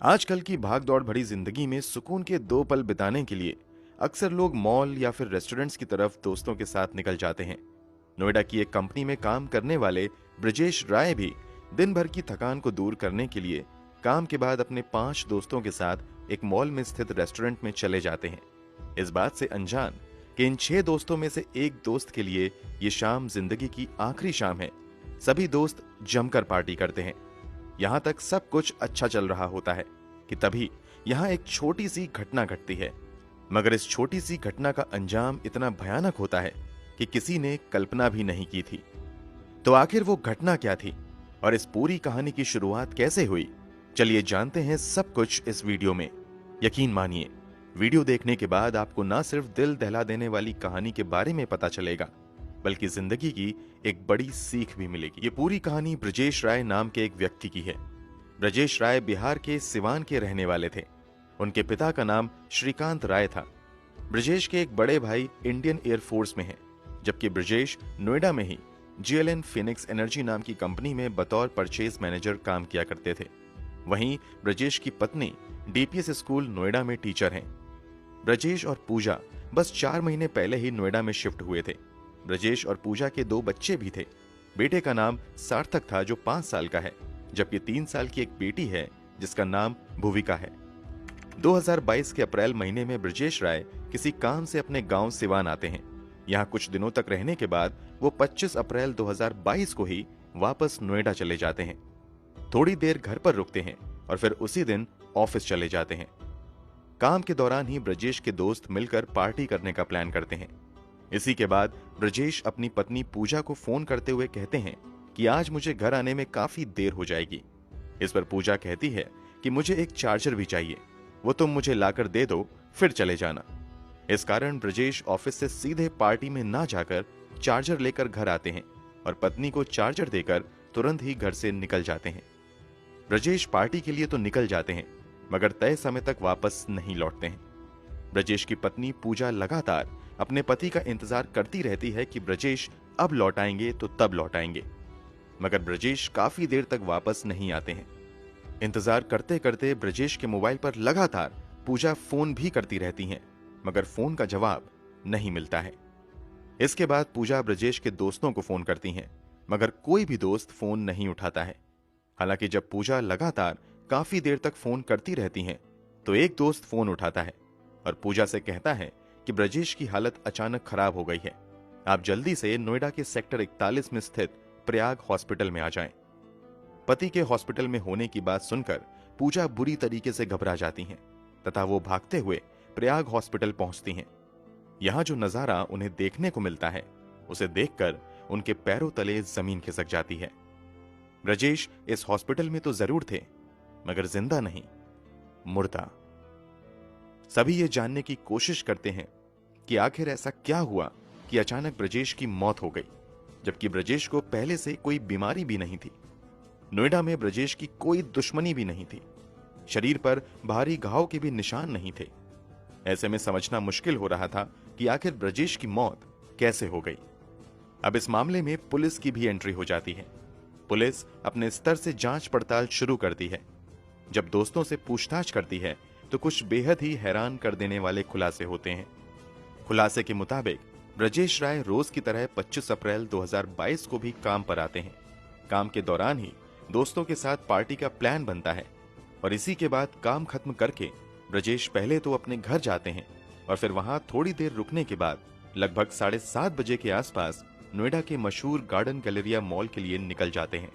आजकल की भागदौड़ भरी जिंदगी में सुकून के 2 पल बिताने के लिए अक्सर लोग मॉल या फिर रेस्टोरेंट्स की तरफ दोस्तों के साथ निकल जाते हैं। नोएडा की एक कंपनी में काम करने वाले ब्रजेश राय भी दिन भर की थकान को दूर करने के लिए काम के बाद अपने 5 दोस्तों के साथ एक मॉल में स्थित रेस्टोरेंट में चले जाते हैं। इस बात से अनजान कि इन 6 दोस्तों में से एक दोस्त के लिए ये शाम जिंदगी की आखिरी शाम है। सभी दोस्त जमकर पार्टी करते हैं। यहां तक सब कुछ अच्छा चल रहा होता है कि तभी यहां एक छोटी सी घटना घटती है। मगर इस छोटी सी घटना का अंजाम इतना भयानक होता है कि किसी ने कल्पना भी नहीं की थी। तो आखिर वो घटना क्या थी और इस पूरी कहानी की शुरुआत कैसे हुई, चलिए जानते हैं सब कुछ इस वीडियो में। यकीन मानिए, वीडियो देखने के बाद आपको ना सिर्फ दिल दहला देने वाली कहानी के बारे में पता चलेगा, बल्कि जिंदगी की एक बड़ी सीख भी मिलेगी। ये पूरी कहानी ब्रजेश राय नाम के एक व्यक्ति की है। ब्रजेश राय बिहार के सिवान के रहने वाले थे। उनके पिता का नाम श्रीकांत राय था। ब्रजेश के एक बड़े भाई इंडियन एयरफोर्स में हैं, जबकि ब्रजेश नोएडा में ही GLN फिनिक्स एनर्जी नाम की कंपनी में बतौर परचेज मैनेजर काम किया करते थे। वहीं ब्रजेश की पत्नी DPS स्कूल नोएडा में टीचर हैं। ब्रजेश और पूजा बस 4 महीने पहले ही नोएडा में शिफ्ट हुए थे। ब्रजेश और पूजा के 2 बच्चे भी थे। बेटे का नाम सार्थक था जो 5 साल का है, जबकि 3 साल की एक बेटी है जिसका नाम भुविका है। 2022 के अप्रैल महीने में ब्रजेश राय किसी काम से अपने गांव सिवान आते हैं। यहां कुछ दिनों तक रहने के बाद वो 25 अप्रैल 2022 को ही वापस नोएडा चले जाते हैं। थोड़ी देर घर पर रुकते हैं और फिर उसी दिन ऑफिस चले जाते हैं। काम के दौरान ही ब्रजेश के दोस्त मिलकर पार्टी करने का प्लान करते हैं। इसी के बाद ब्रजेश अपनी पत्नी पूजा को फोन करते हुए कहते हैं कि आज मुझे घर आने में काफी देर हो जाएगी। इस पर पूजा कहती है कि मुझे एक चार्जर भी चाहिए, वो तुम मुझे लाकर दे दो, फिर चले जाना। इस कारण ब्रजेश ऑफिस से सीधे पार्टी में ना जाकर चार्जर लेकर घर आते हैं और पत्नी को चार्जर देकर तुरंत ही घर से निकल जाते हैं। ब्रजेश पार्टी के लिए तो निकल जाते हैं, मगर तय समय तक वापस नहीं लौटते हैं। ब्रजेश की पत्नी पूजा लगातार अपने पति का इंतजार करती रहती है कि ब्रजेश अब लौट आएंगे तो तब लौट आएंगे, मगर ब्रजेश काफी देर तक वापस नहीं आते हैं। इंतजार करते करते ब्रजेश के मोबाइल पर लगातार पूजा फोन भी करती रहती हैं, मगर फोन का जवाब नहीं मिलता है। इसके बाद पूजा ब्रजेश के दोस्तों को फोन करती हैं, मगर कोई भी दोस्त फोन नहीं उठाता है। हालांकि जब पूजा लगातार काफी देर तक फोन करती रहती हैं, तो एक दोस्त फोन उठाता है और पूजा से कहता है कि ब्रजेश की हालत अचानक खराब हो गई है, आप जल्दी से नोएडा के सेक्टर 41 में स्थित प्रयाग हॉस्पिटल में आ जाएं। पति के हॉस्पिटल में होने की बात सुनकर पूजा बुरी तरीके से घबरा जाती हैं तथा वो भागते हुए प्रयाग हॉस्पिटल पहुंचती हैं। यहां जो नजारा उन्हें देखने को मिलता है, उसे देखकर उनके पैरों तले जमीन खिसक जाती है। ब्रजेश इस हॉस्पिटल में तो जरूर थे, मगर जिंदा नहीं, मुर्दा। सभी ये जानने की कोशिश करते हैं कि आखिर ऐसा क्या हुआ कि अचानक ब्रजेश की मौत हो गई, जबकि ब्रजेश को पहले से कोई बीमारी भी नहीं थी। नोएडा में ब्रजेश की कोई दुश्मनी भी नहीं थी। शरीर पर भारी घाव के भी निशान नहीं थे। ऐसे में समझना मुश्किल हो रहा था कि आखिर ब्रजेश की मौत कैसे हो गई। अब इस मामले में पुलिस की भी एंट्री हो जाती है। पुलिस अपने स्तर से जांच पड़ताल शुरू करती है। जब दोस्तों से पूछताछ करती है तो कुछ बेहद ही हैरान कर देने वाले खुलासे होते हैं। खुलासे के मुताबिक ब्रजेश राय रोज की तरह 25 अप्रैल 2022 को भी काम पर आते हैं। काम के दौरान ही दोस्तों के साथ पार्टी का प्लान बनता है और इसी के बाद काम खत्म करके ब्रजेश पहले तो अपने घर जाते हैं और फिर वहां थोड़ी देर रुकने के बाद लगभग 7:30 बजे के आसपास नोएडा के मशहूर गार्डन गैलेरिया मॉल के लिए निकल जाते हैं।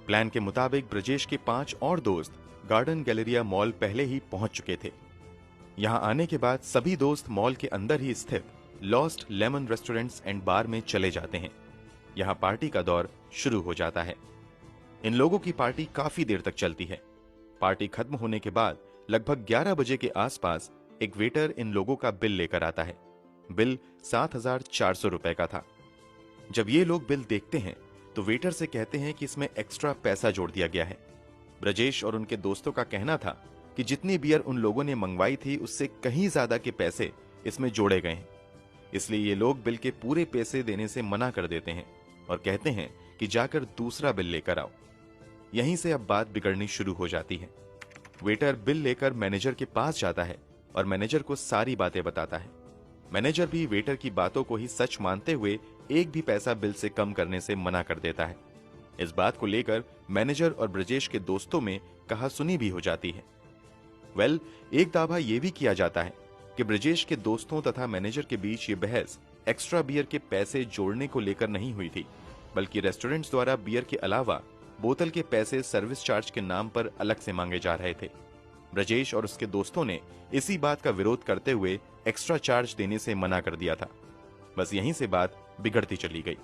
प्लान के मुताबिक ब्रजेश के 5 और दोस्त गार्डन गैलेरिया मॉल पहले ही पहुंच चुके थे। यहां आने के बाद सभी दोस्त मॉल के अंदर ही स्थित लॉस्ट लेमन रेस्टोरेंट्स एंड बार में चले जाते हैं। यहां पार्टी का दौर शुरू हो जाता है। इन लोगों की पार्टी काफी देर तक चलती है। पार्टी खत्म होने के बाद लगभग 11 बजे के आसपास एक वेटर इन लोगों का बिल लेकर आता है। बिल 7,400 रुपए का था। जब ये लोग बिल देखते हैं तो वेटर से कहते हैं कि इसमें एक्स्ट्रा पैसा जोड़ दिया गया है। ब्रजेश और उनके दोस्तों का कहना था कि जितनी बियर उन लोगों ने मंगवाई थी उससे कहीं ज्यादा के पैसे इसमें जोड़े गए हैं, इसलिए ये लोग बिल के पूरे पैसे देने से मना कर देते हैं और कहते हैं कि जाकर दूसरा बिल लेकर आओ। यहीं से अब बात बिगड़नी शुरू हो जाती है। वेटर बिल लेकर मैनेजर के पास जाता है और मैनेजर को सारी बातें बताता है। मैनेजर भी वेटर की बातों को ही सच मानते हुए एक भी पैसा बिल से कम करने से मना कर देता है। इस बात को लेकर मैनेजर और ब्रजेश के दोस्तों में कहासुनी भी हो जाती है। एक दावा यह भी किया जाता है कि ब्रजेश के दोस्तों तथा मैनेजर के बीच ये बहस एक्स्ट्रा बियर के पैसे जोड़ने को लेकर नहीं हुई थी, बल्कि रेस्टोरेंट्स द्वारा बियर के अलावा बोतल के पैसे सर्विस चार्ज के नाम पर अलग से मांगे जा रहे थे। ब्रजेश और उसके दोस्तों ने इसी बात का विरोध करते हुए एक्स्ट्रा चार्ज देने से मना कर दिया था। बस यहीं से बात बिगड़ती चली गई।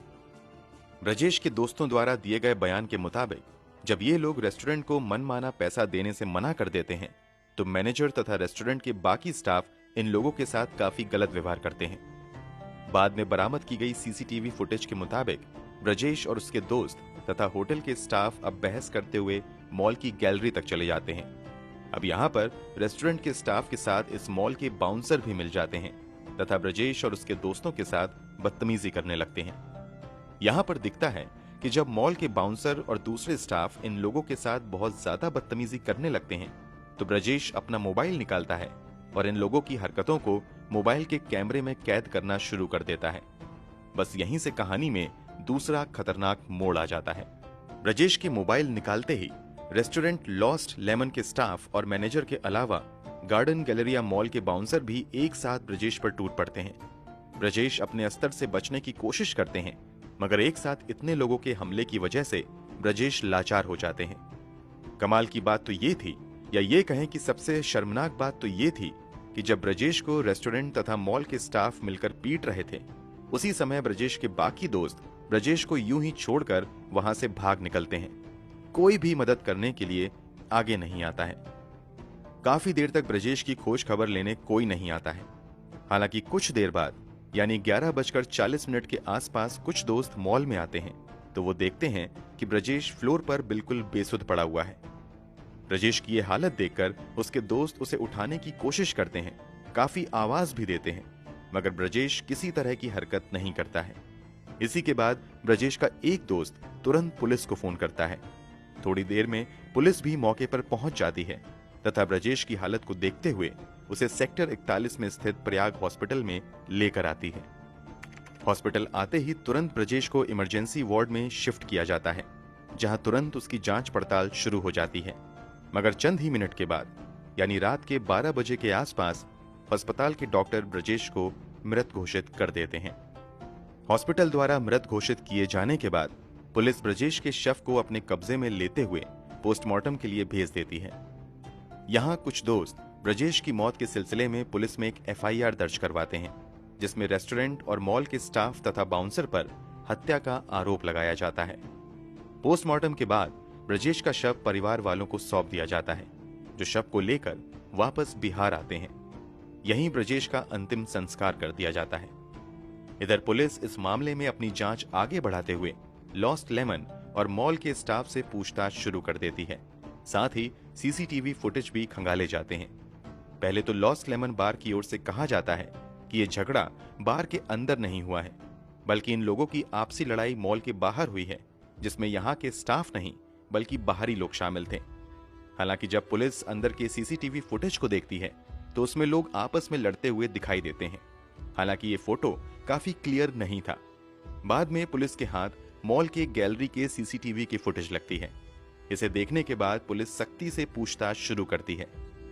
ब्रजेश के दोस्तों द्वारा दिए गए बयान के मुताबिक जब ये लोग रेस्टोरेंट को मनमाना पैसा देने से मना कर देते हैं तो मैनेजर तथा रेस्टोरेंट के बाकी स्टाफ इन लोगों के साथ काफी गलत व्यवहार करते हैं। बाद में बरामद की गई सीसीटीवी फुटेज के मुताबिक ब्रजेश और उसके दोस्त तथा होटल के स्टाफ अब बहस करते हुए मॉल की गैलरी तक चले जाते हैं। अब यहाँ पर रेस्टोरेंट के स्टाफ के साथ इस मॉल के बाउंसर भी मिल जाते हैं तथा ब्रजेश और उसके दोस्तों के साथ बदतमीजी करने लगते हैं। यहाँ पर दिखता है कि जब मॉल के बाउंसर और दूसरे स्टाफ इन लोगों के साथ बहुत ज्यादा बदतमीजी करने लगते हैं तो ब्रजेश अपना मोबाइल निकालता है और इन लोगों की हरकतों को मोबाइल के कैमरे में कैद करना शुरू कर देता है। बस यहीं से कहानी में दूसरा खतरनाक मोड़ आ जाता है। ब्रजेश के मोबाइल निकालते ही रेस्टोरेंट लॉस्ट लेमन के स्टाफ और मैनेजर के अलावा गार्डन गैलेरिया मॉल के बाउंसर भी एक साथ ब्रजेश पर टूट पड़ते हैं। ब्रजेश अपने अस्तर से बचने की कोशिश करते हैं, मगर एक साथ इतने लोगों के हमले की वजह से ब्रजेश लाचार हो जाते हैं। कमाल की बात तो ये थी, या ये कहें कि सबसे शर्मनाक बात तो ये थी कि जब ब्रजेश को रेस्टोरेंट तथा मॉल के स्टाफ मिलकर पीट रहे थे, उसी समय ब्रजेश के बाकी दोस्त ब्रजेश को यूं ही छोड़कर वहां से भाग निकलते हैं। कोई भी मदद करने के लिए आगे नहीं आता है। काफी देर तक ब्रजेश की खोज खबर लेने कोई नहीं आता है। हालांकि कुछ देर बाद यानी 11:40 के आसपास कुछ दोस्त मॉल में आते हैं तो वो देखते हैं कि ब्रजेश फ्लोर पर बिल्कुल बेसुध पड़ा हुआ है। ब्रजेश की ये हालत देखकर उसके दोस्त उसे उठाने की कोशिश करते हैं, काफी आवाज भी देते हैं, मगर ब्रजेश किसी तरह की हरकत नहीं करता है। इसी के बाद ब्रजेश का एक दोस्त तुरंत पुलिस को फोन करता है। थोड़ी देर में पुलिस भी मौके पर पहुंच जाती है तथा ब्रजेश की हालत को देखते हुए उसे सेक्टर 41 में स्थित प्रयाग हॉस्पिटल में लेकर आती है। हॉस्पिटल आते ही तुरंत ब्रजेश को इमरजेंसी वार्ड में शिफ्ट किया जाता है, जहां तुरंत उसकी जांच पड़ताल शुरू हो जाती है। मगर चंद ही मिनट के बाद यानी रात के 12 बजे के आसपास अस्पताल के डॉक्टर ब्रजेश को मृत घोषित कर देते हैं। हॉस्पिटल द्वारा मृत घोषित किए जाने के बाद पुलिस ब्रजेश के शव को अपने कब्जे में लेते हुए पोस्टमार्टम के लिए भेज देती है। यहाँ कुछ दोस्त ब्रजेश की मौत के सिलसिले में पुलिस में एक FIR दर्ज करवाते हैं, जिसमें रेस्टोरेंट और मॉल के स्टाफ तथा बाउंसर पर हत्या का आरोप लगाया जाता है। पोस्टमार्टम के बाद ब्रजेश का शव परिवार वालों को सौंप दिया जाता है, जो शव को लेकर वापस बिहार आते हैं। यहीं ब्रजेश का अंतिम संस्कार कर दिया जाता है। इधर पुलिस इस मामले में अपनी जांच आगे बढ़ाते हुए लॉस्ट लेमन और मॉल के स्टाफ से पूछताछ शुरू कर देती है। साथ ही CCTV फुटेज भी खंगाले जाते हैं। पहले तो लॉस्ट लेमन बार की ओर से कहा जाता है कि यह झगड़ा बार के अंदर नहीं हुआ है, बल्कि इन लोगों की आपसी लड़ाई मॉल के बाहर हुई है, जिसमें यहाँ के स्टाफ नहीं बल्कि बाहरी लोग शामिल थे। हालांकि जब पुलिस अंदर के CCTV फुटेज को देखती है तो उसमें लोग आपस में लड़ते हुए दिखाई देते हैं। हालांकि ये फोटो काफी क्लियर नहीं था। बाद में पुलिस के हाथ मॉल के गैलरी के CCTV की फुटेज लगती है। इसे देखने के बाद पुलिस सख्ती से पूछताछ शुरू करती है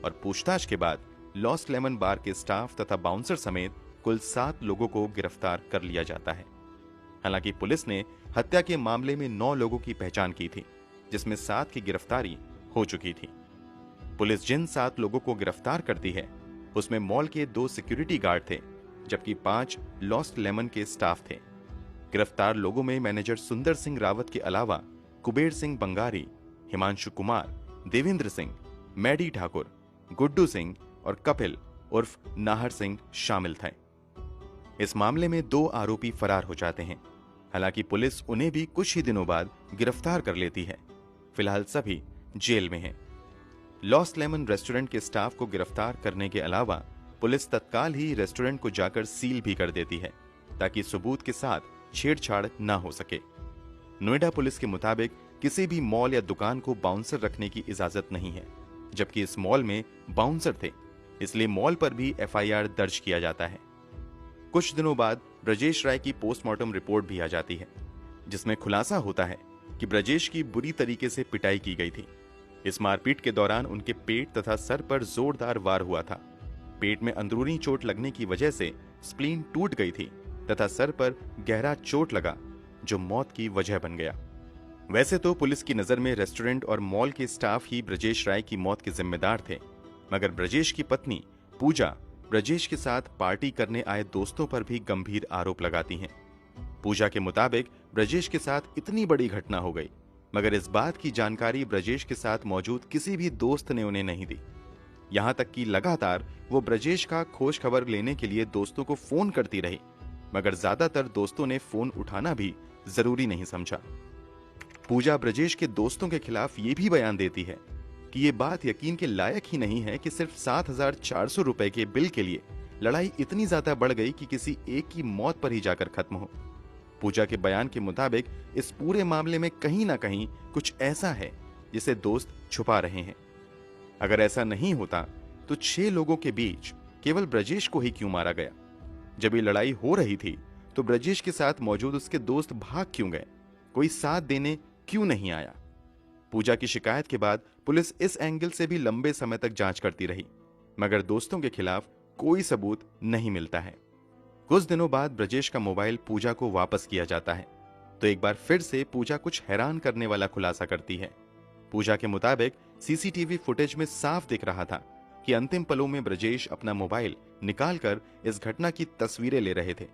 और पूछताछ के बाद लॉस्ट लेमन बार के स्टाफ तथा बाउंसर समेत कुल 7 लोगों को गिरफ्तार कर लिया जाता है। हालांकि पुलिस ने हत्या के मामले में 9 लोगों की पहचान की थी, जिसमें 7 की गिरफ्तारी हो चुकी थी। पुलिस जिन 7 लोगों को गिरफ्तार करती है उसमें मॉल के 2 सिक्योरिटी गार्ड थे, जबकि 5 लॉस्ट लेमन के स्टाफ थे। गिरफ्तार लोगों में मैनेजर सुंदर सिंह रावत के अलावा कुबेर सिंह बंगारी, हिमांशु कुमार, देवेंद्र सिंह, मैडी ठाकुर, गुड्डू सिंह और कपिल उर्फ नाहर सिंह शामिल थे। इस मामले में 2 आरोपी फरार हो जाते हैं। हालांकि पुलिस उन्हें भी कुछ ही दिनों बाद गिरफ्तार कर लेती है। फिलहाल सभी जेल में हैं। लॉस्ट लेमन रेस्टोरेंट के स्टाफ को गिरफ्तार करने के अलावा पुलिस तत्काल ही रेस्टोरेंट को जाकर सील भी कर देती है, ताकि सबूत के साथ छेड़छाड़ ना हो सके। नोएडा पुलिस के मुताबिक किसी भी मॉल या दुकान को बाउंसर रखने की इजाजत नहीं है। जबकि इस मॉल में बाउंसर थे, इसलिए मॉल पर भी एफआईआर दर्ज किया जाता है। कुछ दिनों बाद ब्रजेश राय की पोस्टमार्टम रिपोर्ट भी आ जाती है, जिसमें खुलासा होता है कि ब्रजेश की बुरी तरीके से पिटाई की गई थी। इस मारपीट के दौरान उनके पेट तथा सर पर जोरदार वार हुआ था। पेट में अंदरूनी चोट लगने की वजह से स्प्लीन टूट गई थी तथा सर पर गहरा चोट लगा, जो मौत की वजह बन गया। वैसे तो पुलिस की नजर में रेस्टोरेंट और मॉल के स्टाफ ही ब्रजेश राय की मौत के जिम्मेदार थे, मगर ब्रजेश की पत्नी पूजा ब्रजेश के साथ पार्टी करने आए दोस्तों पर भी गंभीर आरोप लगाती हैं। पूजा के मुताबिक ब्रजेश के साथ इतनी बड़ी घटना हो गई, मगर इस बात की जानकारी ब्रजेश के साथ मौजूद किसी भी दोस्त ने उन्हें नहीं दी। यहां तक कि लगातार वो ब्रजेश का खोज खबर लेने के लिए दोस्तों को फोन करती रही, मगर ज्यादातर दोस्तों ने फोन उठाना भी जरूरी नहीं समझा। पूजा ब्रजेश के दोस्तों के खिलाफ ये भी बयान देती है कि ये बात यकीन के लायक ही नहीं है कि सिर्फ 7,400 रुपए के बिल के लिए लड़ाई इतनी ज्यादा बढ़ गई कि किसी एक की मौत पर ही जाकर खत्म हो। पूजा के बयान के मुताबिक इस पूरे मामले में कहीं ना कहीं कुछ ऐसा है जिसे दोस्त छुपा रहे हैं। अगर ऐसा नहीं होता तो 6 लोगों के बीच केवल ब्रजेश को ही क्यों मारा गया? जब ये लड़ाई हो रही थी तो ब्रजेश के साथ मौजूद उसके दोस्त भाग क्यों गए? कोई साथ देने क्यों नहीं आया? पूजा की शिकायत के बाद पुलिस इस एंगल से भी लंबे समय तक जांच करती रही, मगर दोस्तों के खिलाफ कोई सबूत नहीं मिलता है। कुछ दिनों बाद ब्रजेश का मोबाइल पूजा को वापस किया जाता है, तो एक बार फिर से पूजा कुछ हैरान करने वाला खुलासा करती है। पूजा के मुताबिक सीसीटीवी फुटेज में साफ दिख रहा था कि अंतिम पलों में ब्रजेश अपना मोबाइल निकालकर इस घटना की तस्वीरें ले रहे थे,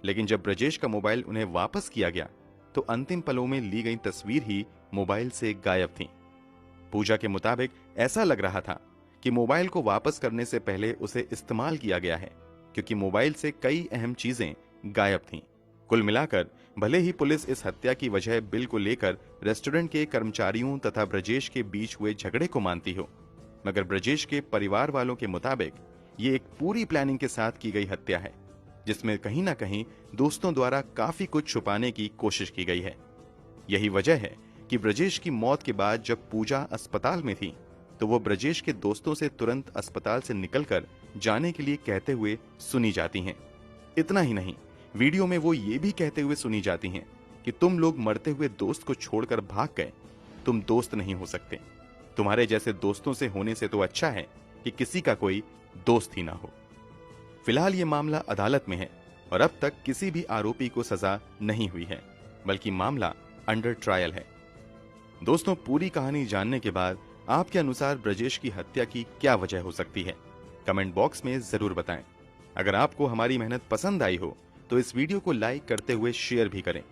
लेकिन जब ब्रजेश का मोबाइल उन्हें वापस किया गया तो अंतिम पलों में ली गई तस्वीर ही मोबाइल से गायब थी। पूजा के मुताबिक ऐसा लग रहा था कि मोबाइल को वापस करने से पहले उसे इस्तेमाल किया गया है, क्योंकि मोबाइल से कई अहम चीजें गायब थीं। कुल मिलाकर भले ही पुलिस इस हत्या की वजह बिल को लेकर रेस्टोरेंट के कर्मचारियों तथा ब्रजेश के बीच हुए झगड़े को मानती हो, मगर ब्रजेश के परिवार वालों के मुताबिक ये एक पूरी प्लानिंग के साथ की गई हत्या है, जिसमें कहीं ना कहीं दोस्तों द्वारा काफी कुछ छुपाने की कोशिश की गई है। यही वजह है कि ब्रजेश की मौत के बाद जब पूजा अस्पताल में थी तो वो ब्रजेश के दोस्तों से तुरंत अस्पताल से निकलकर जाने के लिए कहते हुए सुनी जाती हैं। इतना ही नहीं, वीडियो में वो ये भी कहते हुए सुनी जाती हैं कि तुम लोग मरते हुए दोस्त को छोड़कर भाग गए, तुम दोस्त नहीं हो सकते, तुम्हारे जैसे दोस्तों से होने से तो अच्छा है कि किसी का कोई दोस्त ही ना हो। फिलहाल ये मामला अदालत में है और अब तक किसी भी आरोपी को सजा नहीं हुई है, बल्कि मामला अंडर ट्रायल है। दोस्तों, पूरी कहानी जानने के बाद आपके अनुसार ब्रजेश की हत्या की क्या वजह हो सकती है? कमेंट बॉक्स में जरूर बताएं। अगर आपको हमारी मेहनत पसंद आई हो तो इस वीडियो को लाइक करते हुए शेयर भी करें।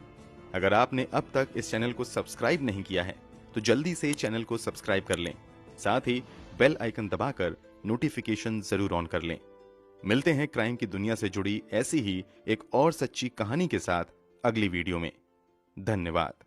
अगर आपने अब तक इस चैनल को सब्सक्राइब नहीं किया है तो जल्दी से चैनल को सब्सक्राइब कर लें, साथ ही बेल आइकन दबाकर नोटिफिकेशन जरूर ऑन कर लें। मिलते हैं क्राइम की दुनिया से जुड़ी ऐसी ही एक और सच्ची कहानी के साथ अगली वीडियो में। धन्यवाद।